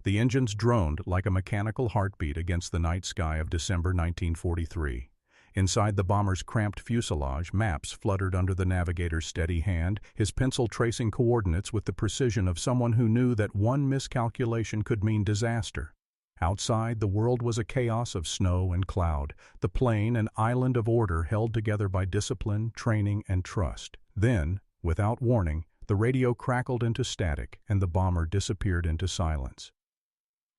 The engines droned like a mechanical heartbeat against the night sky of December 1943. Inside the bomber's cramped fuselage, maps fluttered under the navigator's steady hand, his pencil tracing coordinates with the precision of someone who knew that one miscalculation could mean disaster. Outside, the world was a chaos of snow and cloud, the plane an island of order held together by discipline, training, and trust. Then, without warning, the radio crackled into static, and the bomber disappeared into silence.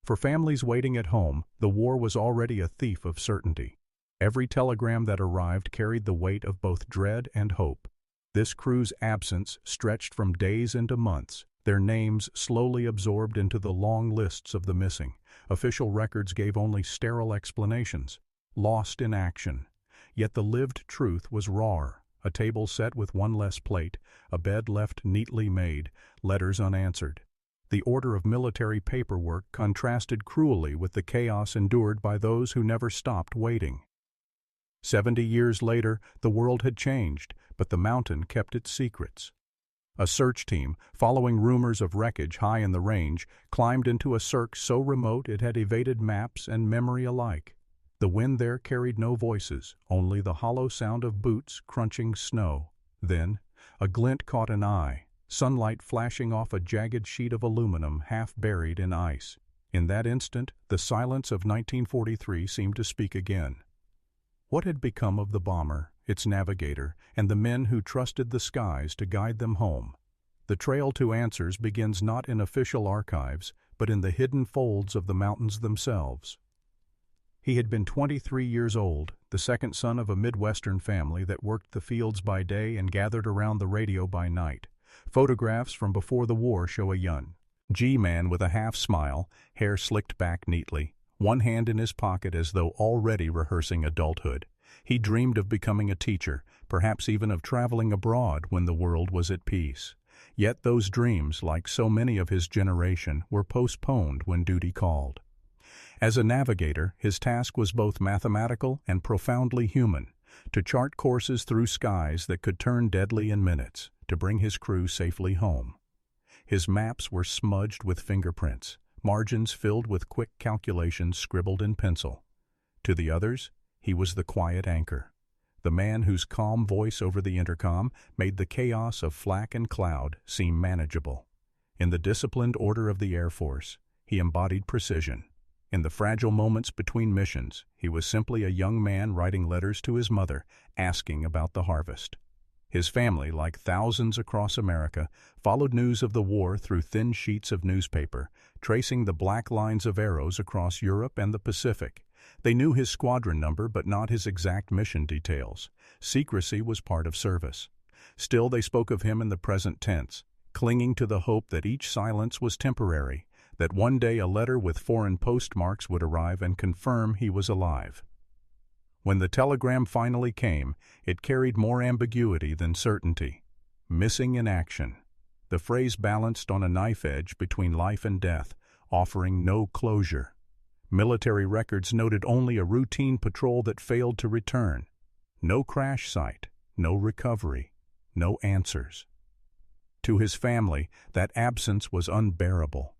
For families waiting at home, the war was already a thief of certainty. Every telegram that arrived carried the weight of both dread and hope. This crew's absence stretched from days into months, their names slowly absorbed into the long lists of the missing. Official records gave only sterile explanations, lost in action. Yet the lived truth was raw. A table set with one less plate, a bed left neatly made, letters unanswered. The order of military paperwork contrasted cruelly with the chaos endured by those who never stopped waiting. 70 years later, the world had changed, but the mountain kept its secrets. A search team, following rumors of wreckage high in the range, climbed into a Cirque so remote it had evaded maps and memory alike. The wind there carried no voices, only the hollow sound of boots crunching snow. Then, a glint caught an eye, sunlight flashing off a jagged sheet of aluminum half buried in ice. In that instant, the silence of 1943 seemed to speak again. What had become of the bomber, its navigator, and the men who trusted the skies to guide them home? The trail to answers begins not in official archives, but in the hidden folds of the mountains themselves. He had been 23 years old, the second son of a Midwestern family that worked the fields by day and gathered around the radio by night. Photographs from before the war show a young G-man with a half-smile, hair slicked back neatly, one hand in his pocket as though already rehearsing adulthood. He dreamed of becoming a teacher, perhaps even of traveling abroad when the world was at peace. Yet those dreams, like so many of his generation, were postponed when duty called. As a navigator, his task was both mathematical and profoundly human, to chart courses through skies that could turn deadly in minutes, to bring his crew safely home. His maps were smudged with fingerprints, margins filled with quick calculations scribbled in pencil. To the others, he was the quiet anchor, the man whose calm voice over the intercom made the chaos of flak and cloud seem manageable. In the disciplined order of the Air Force, he embodied precision. In the fragile moments between missions, he was simply a young man writing letters to his mother, asking about the harvest. His family, like thousands across America, followed news of the war through thin sheets of newspaper, tracing the black lines of arrows across Europe and the Pacific. They knew his squadron number but not his exact mission details. Secrecy was part of service. Still, they spoke of him in the present tense, clinging to the hope that each silence was temporary, that one day a letter with foreign postmarks would arrive and confirm he was alive. When the telegram finally came, it carried more ambiguity than certainty. Missing in action. The phrase balanced on a knife edge between life and death, offering no closure. Military records noted only a routine patrol that failed to return. No crash site, no recovery, no answers. To his family, that absence was unbearable.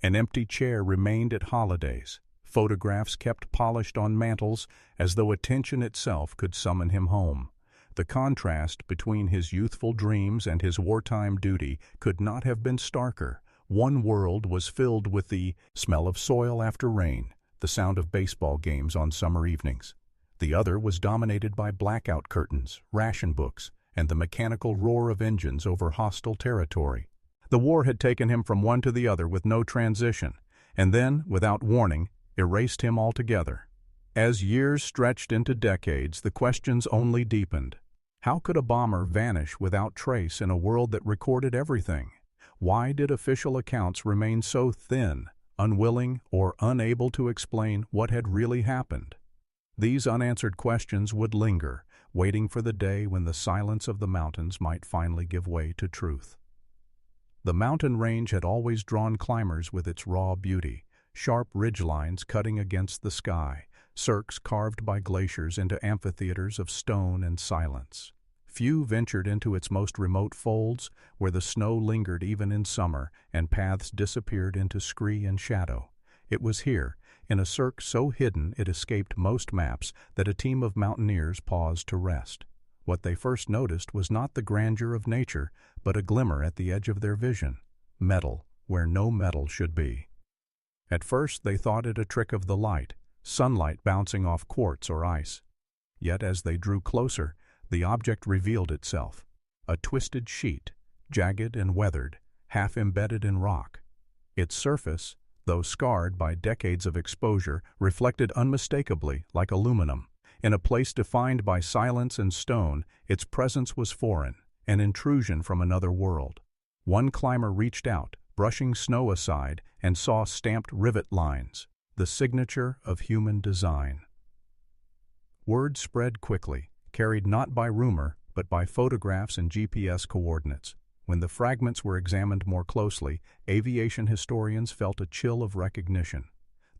An empty chair remained at holidays, photographs kept polished on mantels as though attention itself could summon him home. The contrast between his youthful dreams and his wartime duty could not have been starker. One world was filled with the smell of soil after rain, the sound of baseball games on summer evenings. The other was dominated by blackout curtains, ration books, and the mechanical roar of engines over hostile territory. The war had taken him from one to the other with no transition, and then, without warning, erased him altogether. As years stretched into decades, the questions only deepened. How could a bomber vanish without trace in a world that recorded everything? Why did official accounts remain so thin, unwilling, or unable to explain what had really happened? These unanswered questions would linger, waiting for the day when the silence of the mountains might finally give way to truth. The mountain range had always drawn climbers with its raw beauty, sharp ridgelines cutting against the sky, cirques carved by glaciers into amphitheaters of stone and silence. Few ventured into its most remote folds, where the snow lingered even in summer and paths disappeared into scree and shadow. It was here, in a cirque so hidden it escaped most maps, that a team of mountaineers paused to rest. What they first noticed was not the grandeur of nature, but a glimmer at the edge of their vision. Metal, where no metal should be. At first they thought it a trick of the light, sunlight bouncing off quartz or ice. Yet as they drew closer, the object revealed itself. A twisted sheet, jagged and weathered, half embedded in rock. Its surface, though scarred by decades of exposure, reflected unmistakably like aluminum. In a place defined by silence and stone, its presence was foreign, an intrusion from another world. One climber reached out, brushing snow aside, and saw stamped rivet lines, the signature of human design. Word spread quickly, carried not by rumor, but by photographs and GPS coordinates. When the fragments were examined more closely, aviation historians felt a chill of recognition.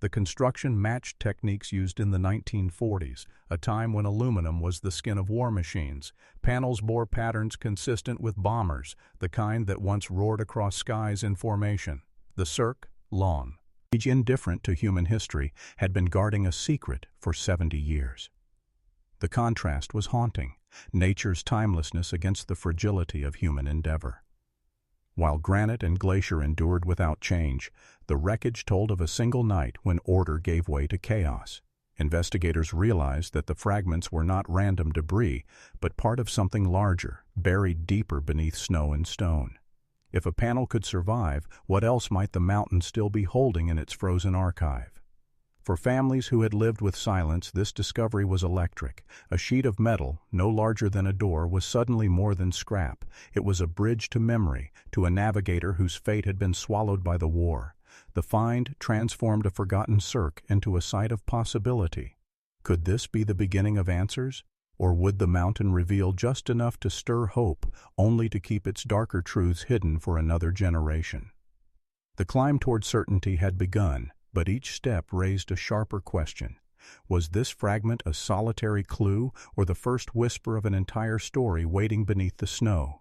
The construction matched techniques used in the 1940s, a time when aluminum was the skin of war machines. Panels bore patterns consistent with bombers, the kind that once roared across skies in formation. The Cirque, long, indifferent to human history, had been guarding a secret for 70 years. The contrast was haunting, nature's timelessness against the fragility of human endeavor. While granite and glacier endured without change, the wreckage told of a single night when order gave way to chaos. Investigators realized that the fragments were not random debris, but part of something larger, buried deeper beneath snow and stone. If a panel could survive, what else might the mountain still be holding in its frozen archive? For families who had lived with silence, this discovery was electric. A sheet of metal, no larger than a door, was suddenly more than scrap. It was a bridge to memory, to a navigator whose fate had been swallowed by the war. The find transformed a forgotten Cirque into a site of possibility. Could this be the beginning of answers? Or would the mountain reveal just enough to stir hope, only to keep its darker truths hidden for another generation? The climb toward certainty had begun, but each step raised a sharper question. Was this fragment a solitary clue, or the first whisper of an entire story waiting beneath the snow?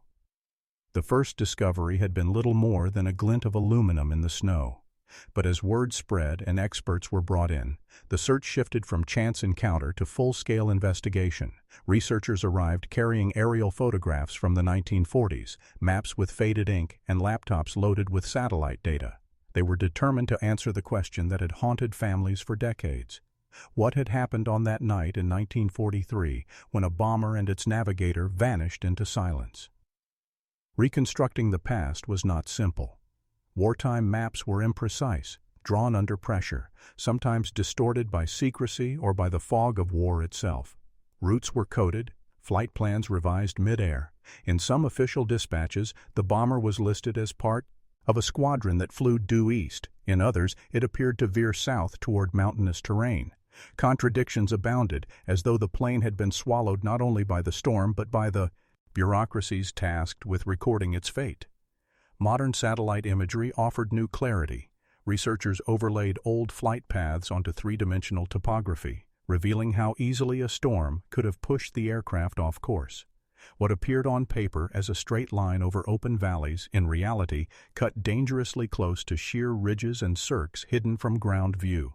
The first discovery had been little more than a glint of aluminum in the snow. But as word spread and experts were brought in, the search shifted from chance encounter to full-scale investigation. Researchers arrived carrying aerial photographs from the 1940s, maps with faded ink, and laptops loaded with satellite data. They were determined to answer the question that had haunted families for decades. What had happened on that night in 1943 when a bomber and its navigator vanished into silence? Reconstructing the past was not simple. Wartime maps were imprecise, drawn under pressure, sometimes distorted by secrecy or by the fog of war itself. Routes were coded, flight plans revised mid-air. In some official dispatches, the bomber was listed as part of a squadron that flew due east. In others, it appeared to veer south toward mountainous terrain. Contradictions abounded, as though the plane had been swallowed not only by the storm but by the bureaucracies tasked with recording its fate. Modern satellite imagery offered new clarity. Researchers overlaid old flight paths onto three-dimensional topography, revealing how easily a storm could have pushed the aircraft off course. What appeared on paper as a straight line over open valleys, in reality, cut dangerously close to sheer ridges and cirques hidden from ground view.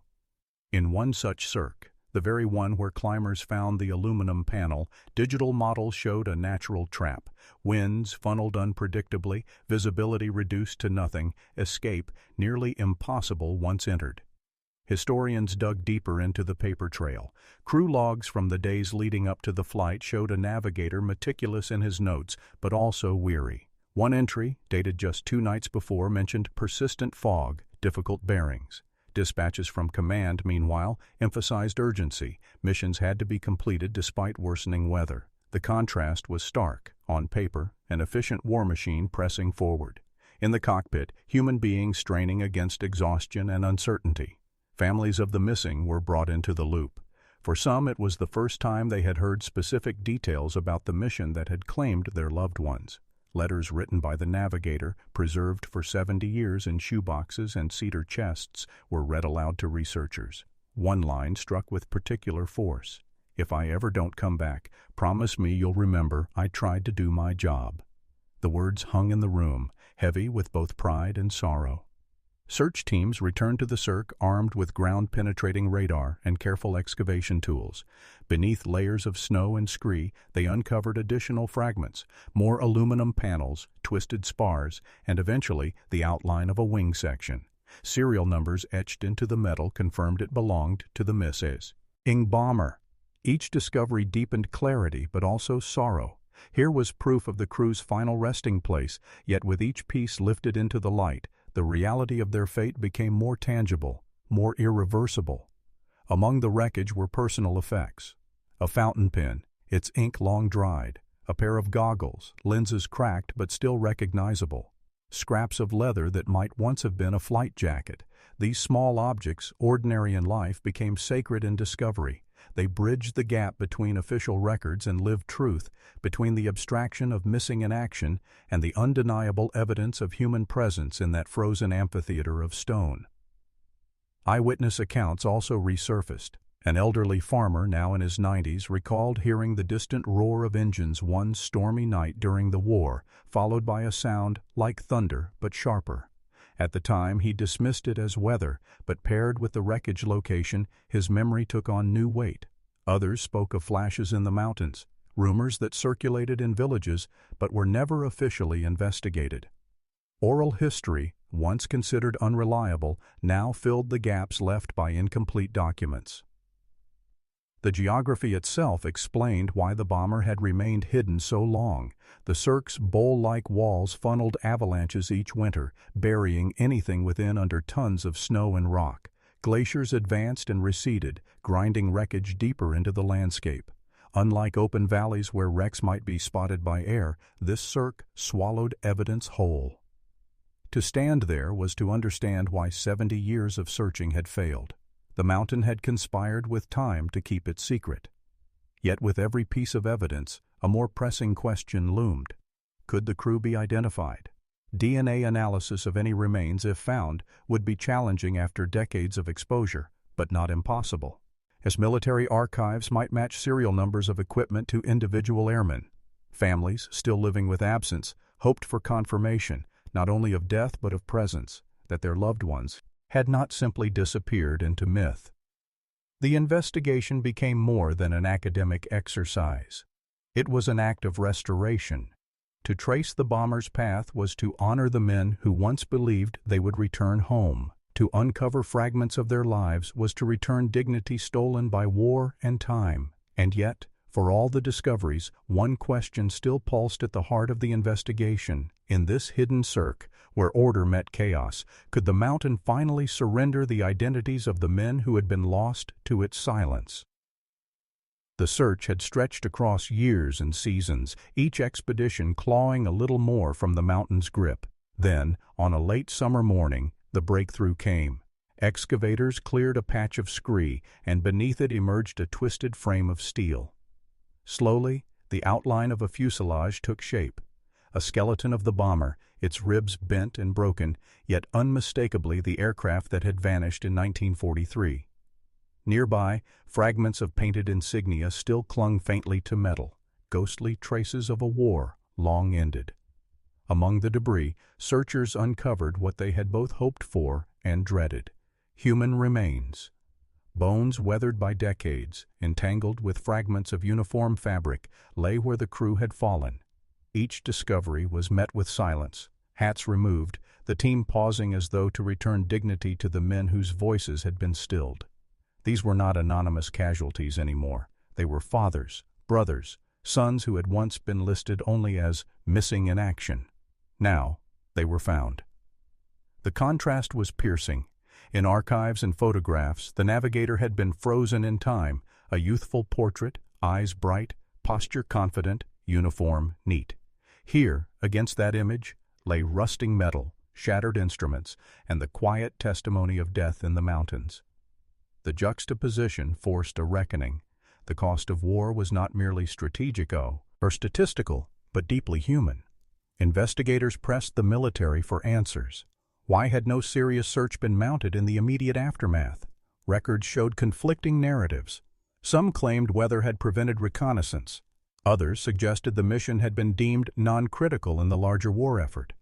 In one such cirque, the very one where climbers found the aluminum panel, digital models showed a natural trap. Winds funneled unpredictably, visibility reduced to nothing, escape nearly impossible once entered. Historians dug deeper into the paper trail. Crew logs from the days leading up to the flight showed a navigator meticulous in his notes, but also weary. One entry, dated just 2 nights before, mentioned persistent fog, difficult bearings. Dispatches from command, meanwhile, emphasized urgency. Missions had to be completed despite worsening weather. The contrast was stark. On paper, an efficient war machine pressing forward. In the cockpit, human beings straining against exhaustion and uncertainty. Families of the missing were brought into the loop. For some, it was the first time they had heard specific details about the mission that had claimed their loved ones. Letters written by the navigator, preserved for 70 years in shoeboxes and cedar chests, were read aloud to researchers. One line struck with particular force. If I ever don't come back, promise me you'll remember I tried to do my job." The words hung in the room, heavy with both pride and sorrow. Search teams returned to the Cirque armed with ground-penetrating radar and careful excavation tools. Beneath layers of snow and scree, they uncovered additional fragments, more aluminum panels, twisted spars, and eventually the outline of a wing section. Serial numbers etched into the metal confirmed it belonged to the Mrs. Ing bomber. Each discovery deepened clarity but also sorrow. Here was proof of the crew's final resting place, yet with each piece lifted into the light, the reality of their fate became more tangible, more irreversible. Among the wreckage were personal effects. A fountain pen, its ink long dried, a pair of goggles, lenses cracked but still recognizable, scraps of leather that might once have been a flight jacket. These small objects, ordinary in life, became sacred in discovery. They bridged the gap between official records and lived truth, between the abstraction of missing in action and the undeniable evidence of human presence in that frozen amphitheater of stone. Eyewitness accounts also resurfaced. An elderly farmer, now in his 90s, recalled hearing the distant roar of engines one stormy night during the war, followed by a sound like thunder but sharper. At the time, he dismissed it as weather, but paired with the wreckage location, his memory took on new weight. Others spoke of flashes in the mountains, rumors that circulated in villages but were never officially investigated. Oral history, once considered unreliable, now filled the gaps left by incomplete documents. The geography itself explained why the bomber had remained hidden so long. The Cirque's bowl-like walls funneled avalanches each winter, burying anything within under tons of snow and rock. Glaciers advanced and receded, grinding wreckage deeper into the landscape. Unlike open valleys where wrecks might be spotted by air, this Cirque swallowed evidence whole. To stand there was to understand why 70 years of searching had failed. The mountain had conspired with time to keep it secret. Yet with every piece of evidence, a more pressing question loomed. Could the crew be identified? DNA analysis of any remains, if found, would be challenging after decades of exposure, but not impossible, as military archives might match serial numbers of equipment to individual airmen. Families, still living with absence, hoped for confirmation, not only of death but of presence, that their loved ones had not simply disappeared into myth. The investigation became more than an academic exercise. It was an act of restoration. To trace the bomber's path was to honor the men who once believed they would return home. To uncover fragments of their lives was to return dignity stolen by war and time. And yet, for all the discoveries, one question still pulsed at the heart of the investigation. In this hidden Cirque, where order met chaos, could the mountain finally surrender the identities of the men who had been lost to its silence? The search had stretched across years and seasons, each expedition clawing a little more from the mountain's grip. Then, on a late summer morning, the breakthrough came. Excavators cleared a patch of scree, and beneath it emerged a twisted frame of steel. Slowly, the outline of a fuselage took shape. A skeleton of the bomber, its ribs bent and broken, yet unmistakably the aircraft that had vanished in 1943. Nearby, fragments of painted insignia still clung faintly to metal, ghostly traces of a war long ended. Among the debris, searchers uncovered what they had both hoped for and dreaded: human remains. Bones weathered by decades, entangled with fragments of uniform fabric, lay where the crew had fallen. Each discovery was met with silence, hats removed, the team pausing as though to return dignity to the men whose voices had been stilled. These were not anonymous casualties anymore. They were fathers, brothers, sons who had once been listed only as missing in action. Now, they were found. The contrast was piercing. In archives and photographs, the Navigator had been frozen in time, a youthful portrait, eyes bright, posture confident, uniform neat. Here, against that image, lay rusting metal, shattered instruments, and the quiet testimony of death in the mountains. The juxtaposition forced a reckoning. The cost of war was not merely strategic or statistical, but deeply human. Investigators pressed the military for answers. Why had no serious search been mounted in the immediate aftermath? Records showed conflicting narratives. Some claimed weather had prevented reconnaissance. Others suggested the mission had been deemed non-critical in the larger war effort.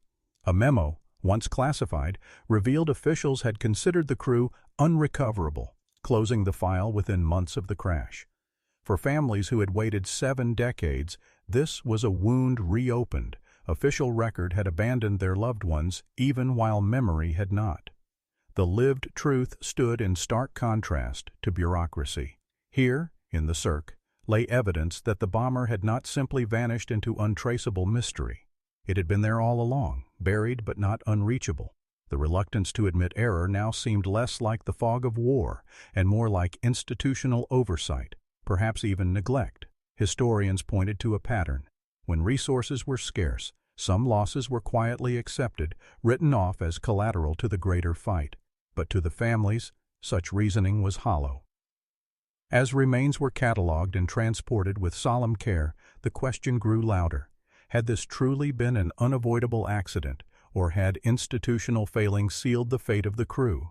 A memo, once classified, revealed officials had considered the crew unrecoverable, closing the file within months of the crash. For families who had waited 7 decades, this was a wound reopened. Official record had abandoned their loved ones even while memory had not. The lived truth stood in stark contrast to bureaucracy. Here, in the Cirque, lay evidence that the bomber had not simply vanished into untraceable mystery. It had been there all along, buried but not unreachable. The reluctance to admit error now seemed less like the fog of war and more like institutional oversight, perhaps even neglect. Historians pointed to a pattern. When resources were scarce, some losses were quietly accepted, written off as collateral to the greater fight. But to the families, such reasoning was hollow. As remains were catalogued and transported with solemn care, the question grew louder. Had this truly been an unavoidable accident, or had institutional failings sealed the fate of the crew?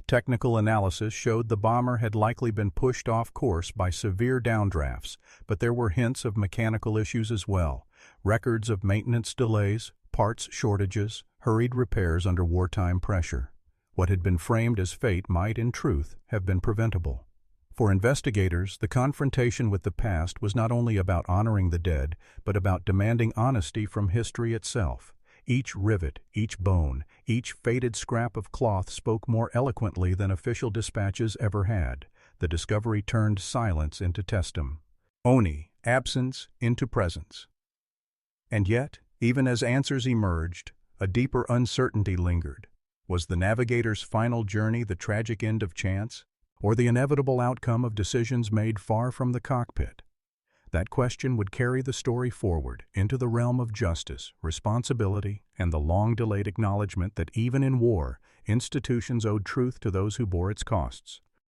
Technical analysis showed the bomber had likely been pushed off course by severe downdrafts, but there were hints of mechanical issues as well. Records of maintenance delays, parts shortages, hurried repairs under wartime pressure. What had been framed as fate might, in truth, have been preventable. For investigators, the confrontation with the past was not only about honoring the dead, but about demanding honesty from history itself. Each rivet, each bone, each faded scrap of cloth spoke more eloquently than official dispatches ever had. The discovery turned silence into testum. Oni, absence into presence. And yet, even as answers emerged, a deeper uncertainty lingered. Was the Navigator's final journey the tragic end of chance, or the inevitable outcome of decisions made far from the cockpit? That question would carry the story forward into the realm of justice, responsibility, and the long-delayed acknowledgement that even in war, institutions owed truth to those who bore its costs.